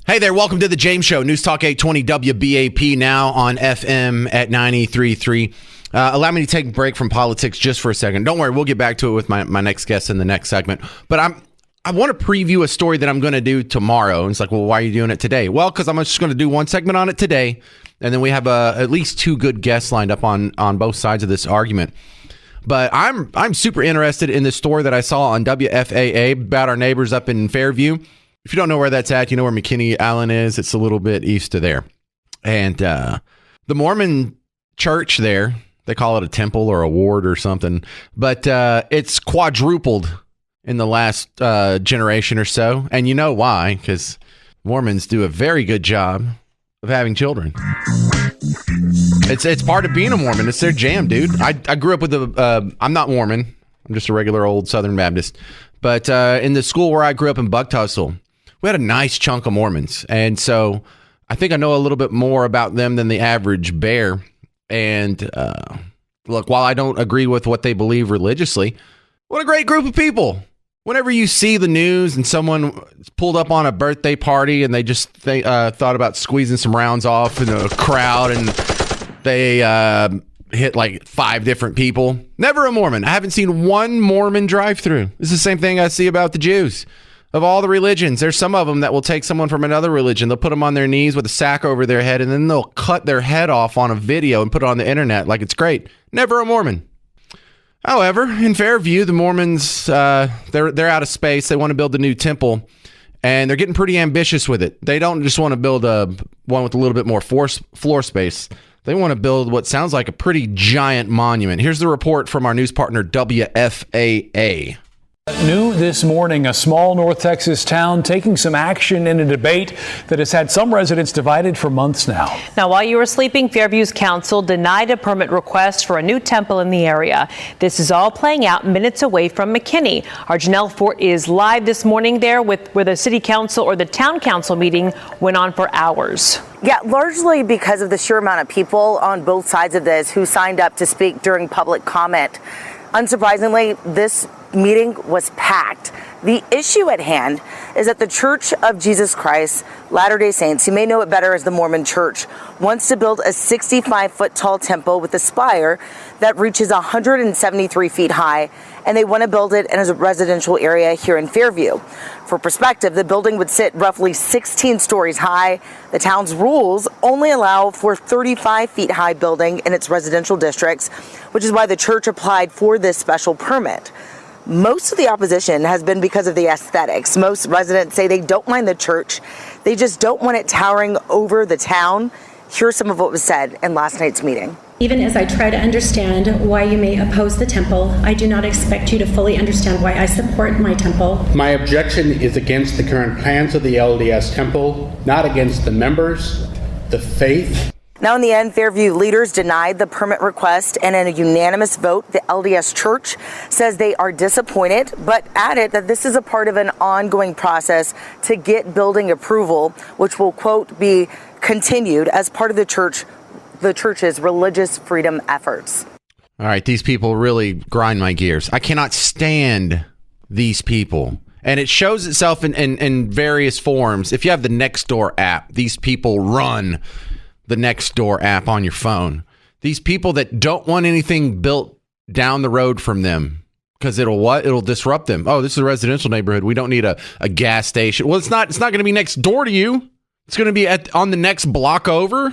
Hey there, welcome to the James Show, News Talk 820 WBAP, now on FM at 93.3. Allow me to take a break from politics just for a second. Don't worry, we'll get back to it with my next guest in the next segment. But I want to preview a story that I'm going to do tomorrow. And it's like, well, why are you doing it today? Well, because I'm just going to do one segment on it today, and then we have at least two good guests lined up on both sides of this argument. But I'm super interested in the story that I saw on WFAA about our neighbors up in Fairview. If you don't know where that's at, you know where McKinney Island is. It's a little bit east of there. And the Mormon church there, they call it a temple or a ward or something, but it's quadrupled in the last generation or so. And you know why? Because Mormons do a very good job of having children. It's part of being a Mormon. It's their jam, dude. I grew up with I'm not Mormon. I'm just a regular old Southern Baptist. But in the school where I grew up in Bucktussle, we had a nice chunk of Mormons. And so I think I know a little bit more about them than the average bear. And look, while I don't agree with what they believe religiously, what a great group of people. Whenever you see the news and someone pulled up on a birthday party and they just thought about squeezing some rounds off in a crowd and they hit like 5 different people. Never a Mormon. I haven't seen one Mormon drive through. This is the same thing I see about the Jews. Of all the religions, there's some of them that will take someone from another religion. They'll put them on their knees with a sack over their head, and then they'll cut their head off on a video and put it on the internet like it's great. Never a Mormon. However, in Fairview, the Mormons, they're out of space. They want to build a new temple, and they're getting pretty ambitious with it. They don't just want to build one with a little bit more floor space. They want to build what sounds like a pretty giant monument. Here's the report from our news partner, WFAA. New this morning, a small North Texas town taking some action in a debate that has had some residents divided for months now. Now, while you were sleeping, Fairview's council denied a permit request for a new temple in the area. This is all playing out minutes away from McKinney. Our Janelle Fort is live this morning there where the city council or the town council meeting went on for hours. Yeah, largely because of the sheer amount of people on both sides of this who signed up to speak during public comment. Unsurprisingly, this meeting was packed. The issue at hand is that the Church of Jesus Christ Latter-day Saints, you may know it better as the Mormon Church, wants to build a 65-foot tall temple with a spire that reaches 173 feet high, and they want to build it in a residential area here in Fairview. For perspective, the building would sit roughly 16 stories high. The town's rules only allow for 35 feet high building in its residential districts, which is why the church applied for this special permit. Most of the opposition has been because of the aesthetics. Most residents say they don't mind the church. They just don't want it towering over the town. Here's some of what was said in last night's meeting. Even as I try to understand why you may oppose the temple, I do not expect you to fully understand why I support my temple. My objection is against the current plans of the LDS temple, not against the members, the faith. Now, in the end, Fairview leaders denied the permit request, and in a unanimous vote, the LDS Church says they are disappointed, but added that this is a part of an ongoing process to get building approval, which will, quote, be continued as part of the church's religious freedom efforts. All right, these people really grind my gears. I cannot stand these people. And it shows itself in various forms. If you have the Nextdoor app, these people run the Nextdoor app on your phone. These people that don't want anything built down the road from them because it'll disrupt them. Oh, this is a residential neighborhood. We don't need a gas station. Well, it's not going to be next door to you. It's going to be on the next block over.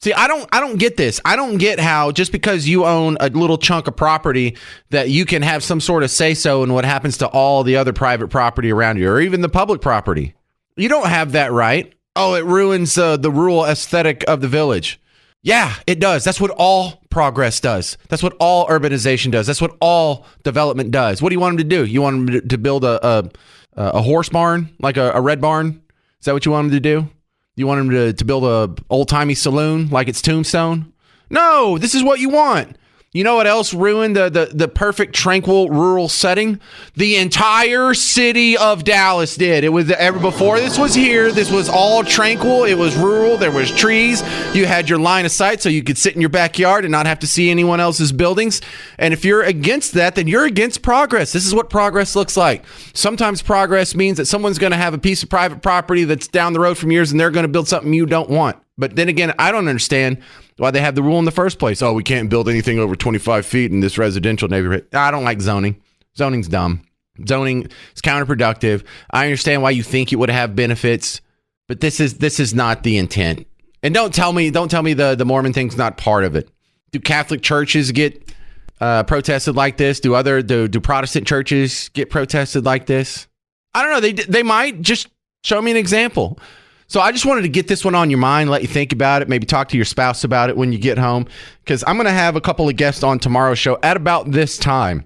See, I don't get this. I don't get how just because you own a little chunk of property that you can have some sort of say-so in what happens to all the other private property around you or even the public property. You don't have that right. Oh, it ruins the rural aesthetic of the village. Yeah, it does. That's what all progress does. That's what all urbanization does. That's what all development does. What do you want them to do? You want them to build a horse barn, like a red barn? Is that what you want them to do? You want them to build a old-timey saloon like it's Tombstone? No, this is what you want. You know what else ruined the perfect, tranquil, rural setting? The entire city of Dallas did. It was before this was here. This was all tranquil. It was rural. There was trees. You had your line of sight so you could sit in your backyard and not have to see anyone else's buildings. And if you're against that, then you're against progress. This is what progress looks like. Sometimes progress means that someone's going to have a piece of private property that's down the road from yours, and they're going to build something you don't want. But then again, I don't understand why they have the rule in the first place. Oh, we can't build anything over 25 feet in this residential neighborhood. I don't like zoning. Zoning's dumb. Zoning is counterproductive. I understand why you think it would have benefits, but this is not the intent. And don't tell me the Mormon thing's not part of it. Do Catholic churches get protested like this? Do Protestant churches get protested like this? I don't know. They might. Just show me an example. So I just wanted to get this one on your mind, let you think about it, maybe talk to your spouse about it when you get home, because I'm going to have a couple of guests on tomorrow's show at about this time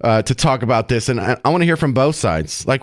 to talk about this, and I want to hear from both sides. Like,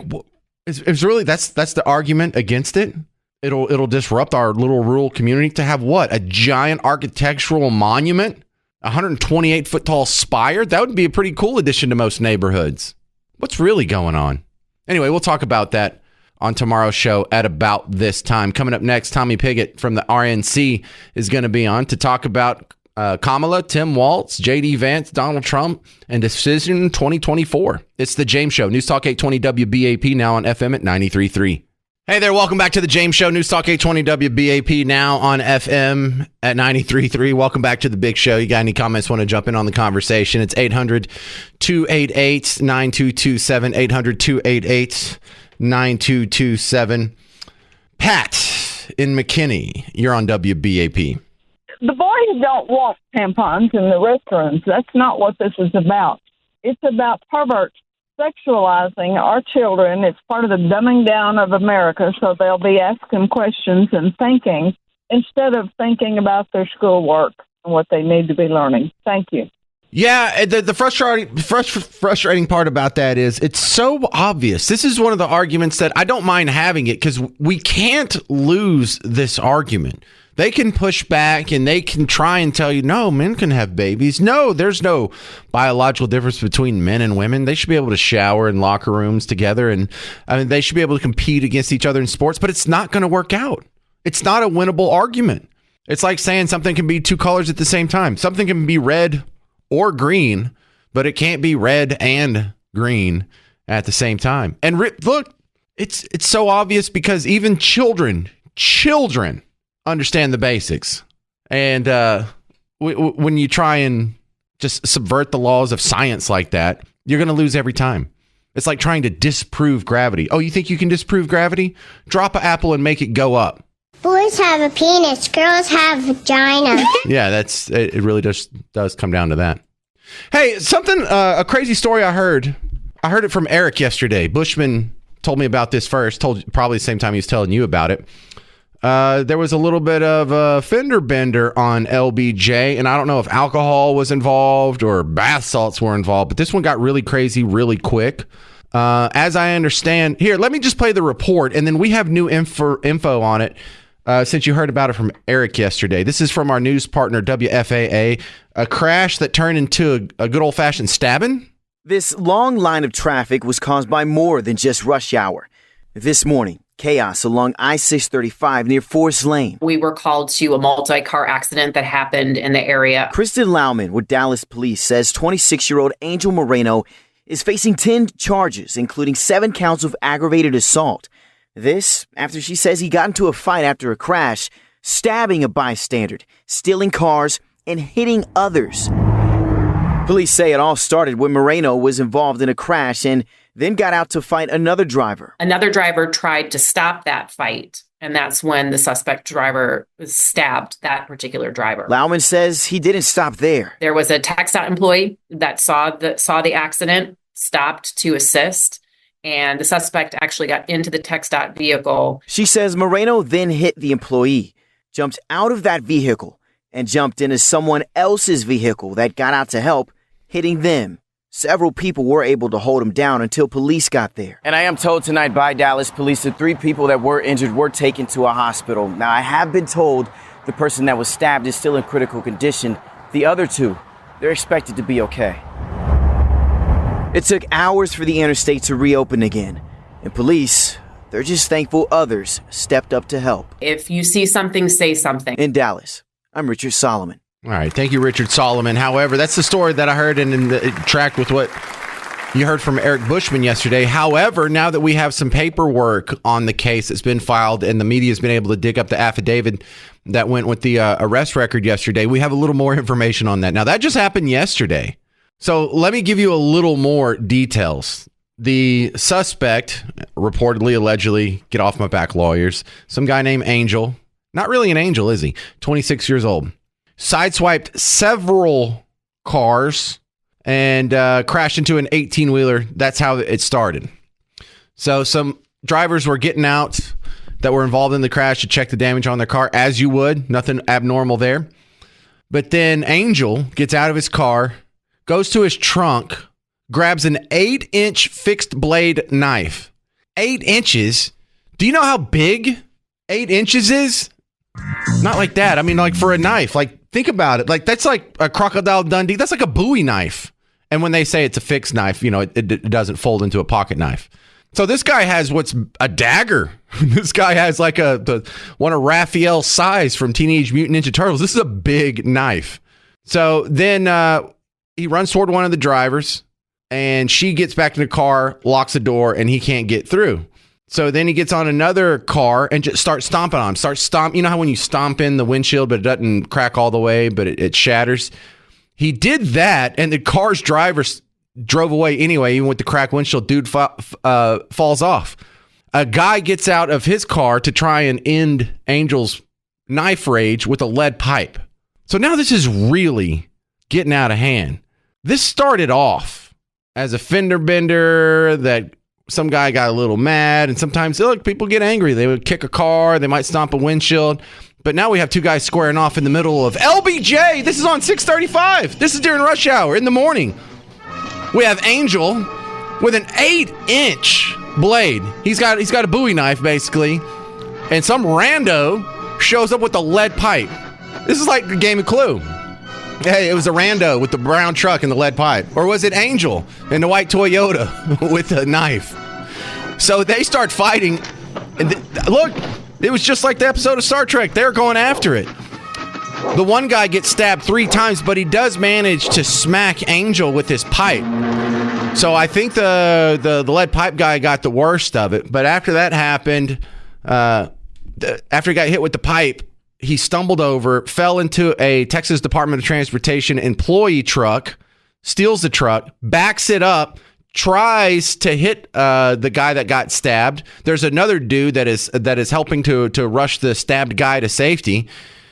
it's really that's the argument against it. It'll disrupt our little rural community to have what? A giant architectural monument, 128 foot tall spire. That would be a pretty cool addition to most neighborhoods. What's really going on? Anyway, we'll talk about that on tomorrow's show at about this time. Coming up next, Tommy Pigott from the RNC is going to be on to talk about Kamala, Tim Walz, J.D. Vance, Donald Trump, and Decision 2024. It's The James Show. News Talk 820 WBAP, now on FM at 93.3. Hey there, welcome back to The James Show. News Talk 820 WBAP, now on FM at 93.3. Welcome back to The Big Show. You got any comments, want to jump in on the conversation? It's 800-288-9227, 800-288-9227. Pat in McKinney, you're on WBAP. The boys don't want tampons in the restrooms. That's not what this is about. It's about perverts sexualizing our children. It's part of the dumbing down of America, so they'll be asking questions and thinking instead of thinking about their schoolwork and what they need to be learning. Thank you. Yeah, the frustrating part about that is it's so obvious. This is one of the arguments that I don't mind having it because we can't lose this argument. They can push back and they can try and tell you, no, men can have babies. No, there's no biological difference between men and women. They should be able to shower in locker rooms together, and I mean, they should be able to compete against each other in sports, but it's not going to work out. It's not a winnable argument. It's like saying something can be two colors at the same time. Something can be red or green, but it can't be red and green at the same time. And look, it's so obvious because even children understand the basics. And when you try and just subvert the laws of science like that, you're going to lose every time. It's like trying to disprove gravity. Oh, you think you can disprove gravity? Drop an apple and make it go up. Boys have a penis, girls have a vagina. Yeah, it really does come down to that. Hey, a crazy story I heard it from Eric yesterday. Bushman told me about this first, told probably the same time he was telling you about it. There was a little bit of a fender bender on LBJ, and I don't know if alcohol was involved or bath salts were involved, but this one got really crazy really quick. As I understand, here, let me just play the report, and then we have new info on it. Since you heard about it from Eric yesterday. This is from our news partner, WFAA. A crash that turned into a good old-fashioned stabbing? This long line of traffic was caused by more than just rush hour. This morning, chaos along I-635 near Forest Lane. We were called to a multi-car accident that happened in the area. Kristen Lauman with Dallas Police says 26-year-old Angel Moreno is facing 10 charges, including 7 counts of aggravated assault. This after she says he got into a fight after a crash, stabbing a bystander, stealing cars, and hitting others. Police say it all started when Moreno was involved in a crash and then got out to fight another driver. Another driver tried to stop that fight, and that's when the suspect driver stabbed that particular driver. Lauman says he didn't stop there. There was a TxDOT employee that saw the accident, stopped to assist, and the suspect actually got into the TxDOT vehicle. She says Moreno then hit the employee, jumped out of that vehicle, and jumped into someone else's vehicle that got out to help, hitting them. Several people were able to hold him down until police got there. And I am told tonight by Dallas Police that 3 people that were injured were taken to a hospital. Now, I have been told the person that was stabbed is still in critical condition. The other 2 they're expected to be okay. It took hours for the interstate to reopen again, and police, they're just thankful others stepped up to help. If you see something, say something. In Dallas, I'm Richard Solomon. All right. Thank you, Richard Solomon. However, that's the story that I heard, and it tracked with what you heard from Eric Bushman yesterday. However, now that we have some paperwork on the case that's been filed and the media has been able to dig up the affidavit that went with the arrest record yesterday, we have a little more information on that. Now, that just happened yesterday. So let me give you a little more details. The suspect, reportedly, allegedly, get off my back, lawyers, some guy named Angel, not really an angel, is he? 26 years old, sideswiped several cars and crashed into an 18-wheeler. That's how it started. So some drivers were getting out that were involved in the crash to check the damage on their car, as you would. Nothing abnormal there. But then Angel gets out of his car, goes to his trunk, grabs an 8-inch fixed blade knife. 8 inches? Do you know how big 8 inches is? Not like that. I mean, like for a knife. Like, think about it. Like, that's like a Crocodile Dundee. That's like a Bowie knife. And when they say it's a fixed knife, you know, it doesn't fold into a pocket knife. So this guy has what's a dagger. This guy has like one of Raphael's size from Teenage Mutant Ninja Turtles. This is a big knife. So then he runs toward one of the drivers, and she gets back in the car, locks the door, and he can't get through. So then he gets on another car and just starts stomping on him. You know how when you stomp in the windshield, but it doesn't crack all the way, but it shatters? He did that, and the car's driver drove away anyway, even with the cracked windshield. Dude falls off. A guy gets out of his car to try and end Angel's knife rage with a lead pipe. So now this is really getting out of hand. This started off as a fender bender that some guy got a little mad, and sometimes, look, people get angry. They would kick a car, they might stomp a windshield. But now we have two guys squaring off in the middle of LBJ. This is on 635. This is during rush hour in the morning. We have Angel with an 8-inch blade. He's got a Bowie knife, basically. And some rando shows up with a lead pipe. This is like the game of Clue. Hey, it was a rando with the brown truck and the lead pipe. Or was it Angel in the white Toyota with a knife? So they start fighting. And look, it was just like the episode of Star Trek. They're going after it. The one guy gets stabbed 3 times, but he does manage to smack Angel with his pipe. So I think the lead pipe guy got the worst of it. But after that happened, after he got hit with the pipe, he stumbled over, fell into a Texas Department of Transportation employee truck, steals the truck, backs it up, tries to hit the guy that got stabbed. There's another dude that is helping to rush the stabbed guy to safety,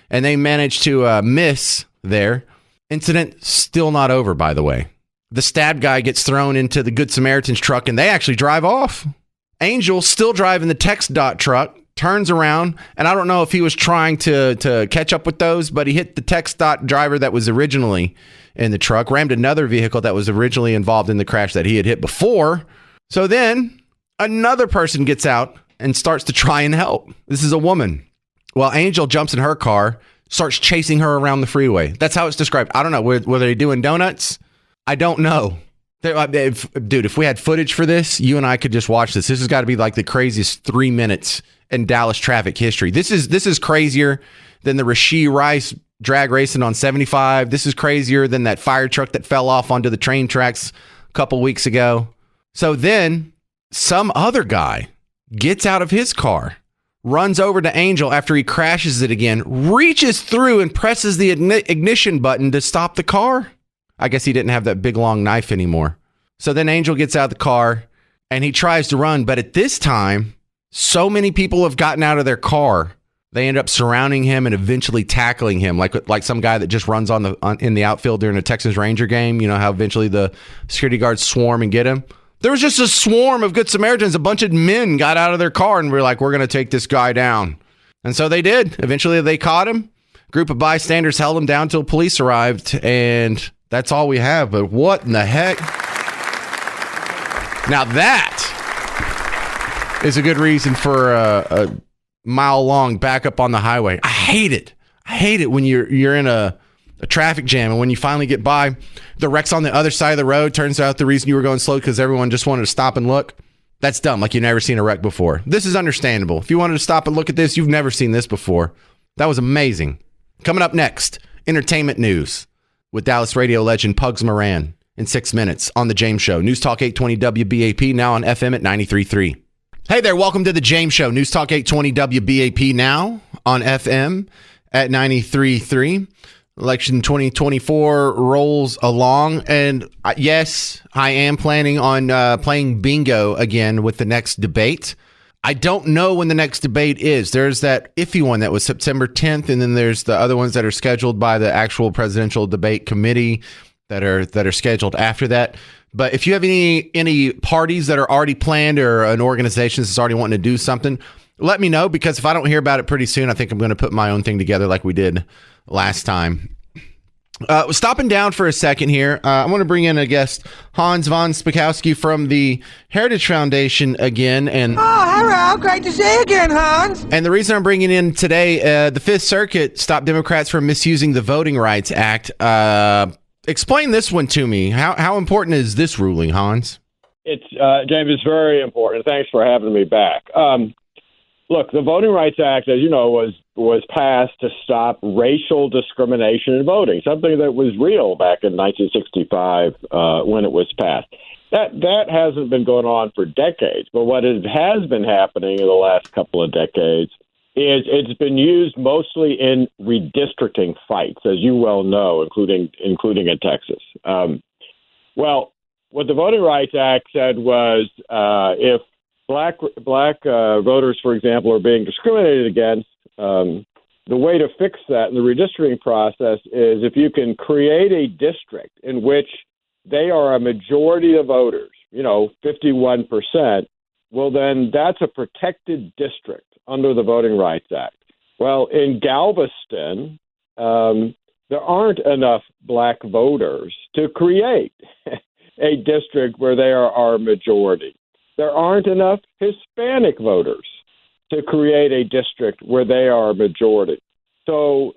and they manage to miss there. Incident still not over, by the way. The stabbed guy gets thrown into the Good Samaritan's truck, and they actually drive off. Angel, still driving the TxDOT truck, turns around, and I don't know if he was trying to catch up with those, but he hit the TxDOT driver that was originally in the truck, rammed another vehicle that was originally involved in the crash that he had hit before. So then another person gets out and starts to try and help. This is a woman. Well, Angel jumps in her car, starts chasing her around the freeway. That's how it's described. I don't know. Were they doing donuts? I don't know. If we had footage for this, you and I could just watch this. This has got to be like the craziest 3 minutes in Dallas traffic history. This is crazier than the Rashee Rice drag racing on 75. This is crazier than that fire truck that fell off onto the train tracks a couple weeks ago. So then some other guy gets out of his car, runs over to Angel after he crashes it again, reaches through and presses the ignition button to stop the car. I guess he didn't have that big long knife anymore. So then Angel gets out of the car and he tries to run. But at this time, so many people have gotten out of their car. They end up surrounding him and eventually tackling him, like some guy that just runs in the outfield during a Texas Ranger game. You know how eventually the security guards swarm and get him? There was just a swarm of Good Samaritans. A bunch of men got out of their car and were like, we're going to take this guy down. And so they did. Eventually they caught him. A group of bystanders held him down until police arrived. And that's all we have. But what in the heck? Now that is a good reason for a mile-long backup on the highway. I hate it. I hate it when you're in a a traffic jam. And when you finally get by, the wreck's on the other side of the road. Turns out the reason you were going slow because everyone just wanted to stop and look. That's dumb. Like you've never seen a wreck before. This is understandable. If you wanted to stop and look at this, you've never seen this before. That was amazing. Coming up next, entertainment news with Dallas radio legend Pugs Moran in 6 minutes on The James Show. News Talk 820 WBAP, now on FM at 93.3. Hey there, welcome to The James Show. News Talk 820 WBAP, now on FM at 93.3. Election 2024 rolls along, and yes, I am planning on playing bingo again with the next debate. I don't know when the next debate is. There's that iffy one that was September 10th, and then there's the other ones that are scheduled by the actual presidential debate committee that are scheduled after that. But if you have any parties that are already planned or an organization that's already wanting to do something, let me know, because if I don't hear about it pretty soon, I think I'm going to put my own thing together like we did last time. Stopping down for a second here, I want to bring in a guest, Hans von Spakowski from the Heritage Foundation again. And hello, great to see you again, Hans. And the reason I'm bringing in today, the Fifth Circuit stopped Democrats from misusing the Voting Rights Act. Explain this one to me. How important is this ruling, Hans? It's James, it's very important. Thanks for having me back. Look, the Voting Rights Act, as you know, was passed to stop racial discrimination in voting, something that was real back in 1965 when it was passed. That hasn't been going on for decades, but what has been happening in the last couple of decades is it's been used mostly in redistricting fights, as you well know, including in Texas. Well, what the Voting Rights Act said was if Black voters, for example, are being discriminated against, the way to fix that in the redistricting process is if you can create a district in which they are a majority of voters, 51%, well, then that's a protected district under the Voting Rights Act. Well, in Galveston, there aren't enough black voters to create a district where they are a majority. There aren't enough Hispanic voters to create a district where they are a majority. So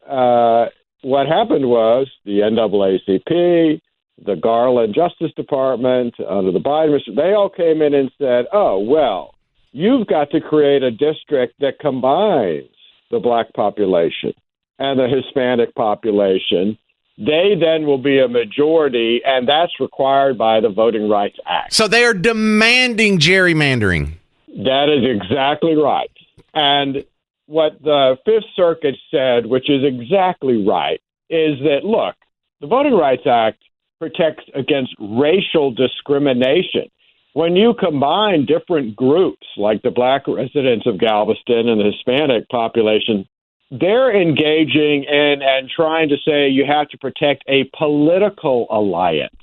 what happened was the NAACP, the Garland Justice Department, under the Biden administration, they all came in and said, oh, well, you've got to create a district that combines the black population and the Hispanic population. They then will be a majority, and that's required by the Voting Rights Act. So they are demanding gerrymandering. That is exactly right. And what the Fifth Circuit said, which is exactly right, is that, look, the Voting Rights Act protects against racial discrimination. When you combine different groups, like the black residents of Galveston and the Hispanic population, they're engaging in and trying to say you have to protect a political alliance.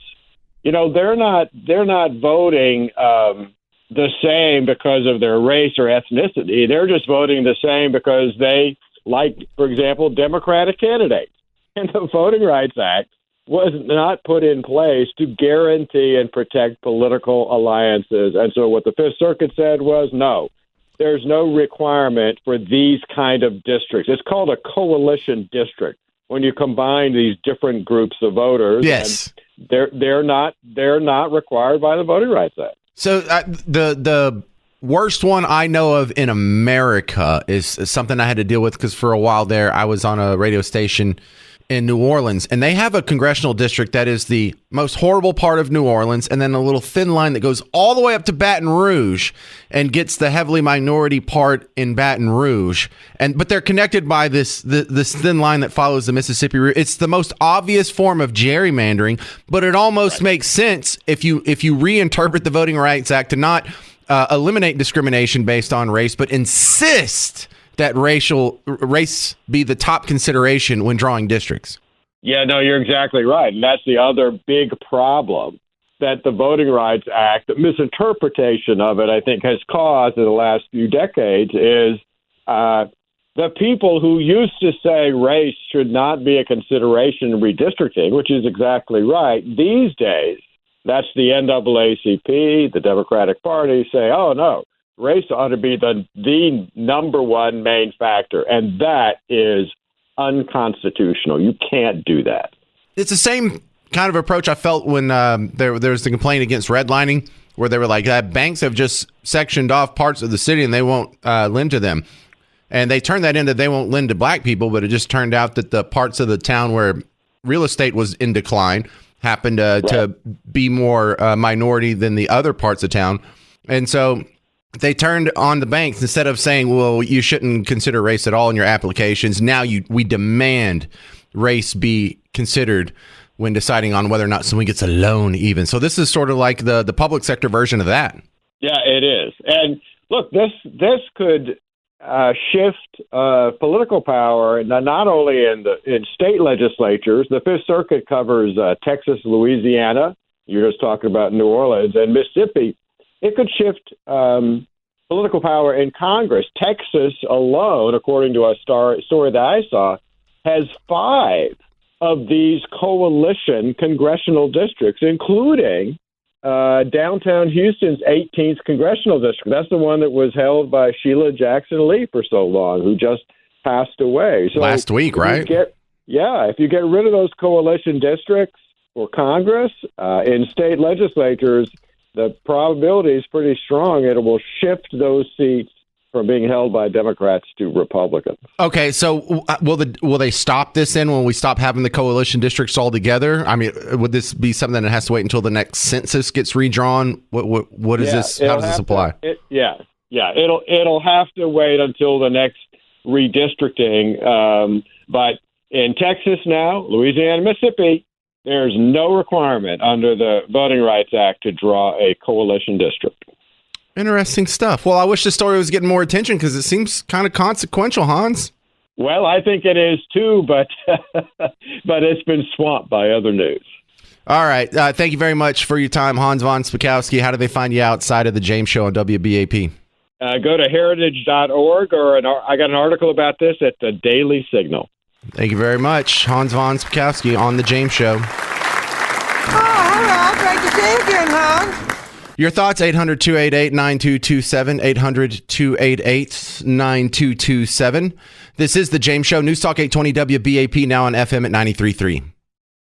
They're not voting the same because of their race or ethnicity. They're just voting the same because they like, for example, Democratic candidates. And the Voting Rights Act was not put in place to guarantee and protect political alliances. And so what the Fifth Circuit said was, no, there's no requirement for these kind of districts. It's called a coalition district when you combine these different groups of voters. Yes. And they're not required by the Voting Rights Act. So the worst one I know of in America is something I had to deal with because for a while there I was on a radio station in New Orleans, and they have a congressional district that is the most horrible part of New Orleans, and then a little thin line that goes all the way up to Baton Rouge and gets the heavily minority part in Baton Rouge. But they're connected by this thin line that follows the Mississippi River. It's the most obvious form of gerrymandering, but it almost makes sense if you reinterpret the Voting Rights Act to not eliminate discrimination based on race, but insist that race be the top consideration when drawing districts. Yeah, no, you're exactly right. And that's the other big problem that the Voting Rights Act, the misinterpretation of it, I think, has caused in the last few decades is the people who used to say race should not be a consideration in redistricting, which is exactly right. These days, that's the NAACP, the Democratic Party, say, oh, no, race ought to be the number one main factor, and that is unconstitutional. You can't do that. It's the same kind of approach I felt when there was the complaint against redlining, where they were like, banks have just sectioned off parts of the city and they won't lend to them. And they turned that into they won't lend to black people, but it just turned out that the parts of the town where real estate was in decline happened to be more minority than the other parts of town. And so they turned on the banks instead of saying, well, you shouldn't consider race at all in your applications. Now we demand race be considered when deciding on whether or not someone gets a loan even. So this is sort of like the public sector version of that. Yeah, it is. And look, this could shift political power, not only in state legislatures. The Fifth Circuit covers Texas, Louisiana. You're just talking about New Orleans and Mississippi. It could shift political power in Congress. Texas alone, according to a story that I saw, has 5 of these coalition congressional districts, including downtown Houston's 18th congressional district. That's the one that was held by Sheila Jackson Lee for so long, who just passed away. So last week, right? If you get rid of those coalition districts for Congress in state legislatures, the probability is pretty strong it will shift those seats from being held by Democrats to Republicans. Okay, so will they stop this then when we stop having the coalition districts altogether? I mean, would this be something that has to wait until the next census gets redrawn? What is this? How does this apply? It'll have to wait until the next redistricting. But in Texas now, Louisiana, Mississippi, there's no requirement under the Voting Rights Act to draw a coalition district. Interesting stuff. Well, I wish the story was getting more attention because it seems kind of consequential, Hans. Well, I think it is too, but it's been swamped by other news. All right. Thank you very much for your time, Hans von Spakowski. How do they find you outside of the James Show on WBAP? Go to heritage.org, I got an article about this at the Daily Signal. Thank you very much, Hans von Spakowski on the James Show. Hello. Great to see you again, Hans. Your thoughts, 800-288-9227, 800-288-9227. This is the James Show, News Talk 820 WBAP, now on FM at 93.3.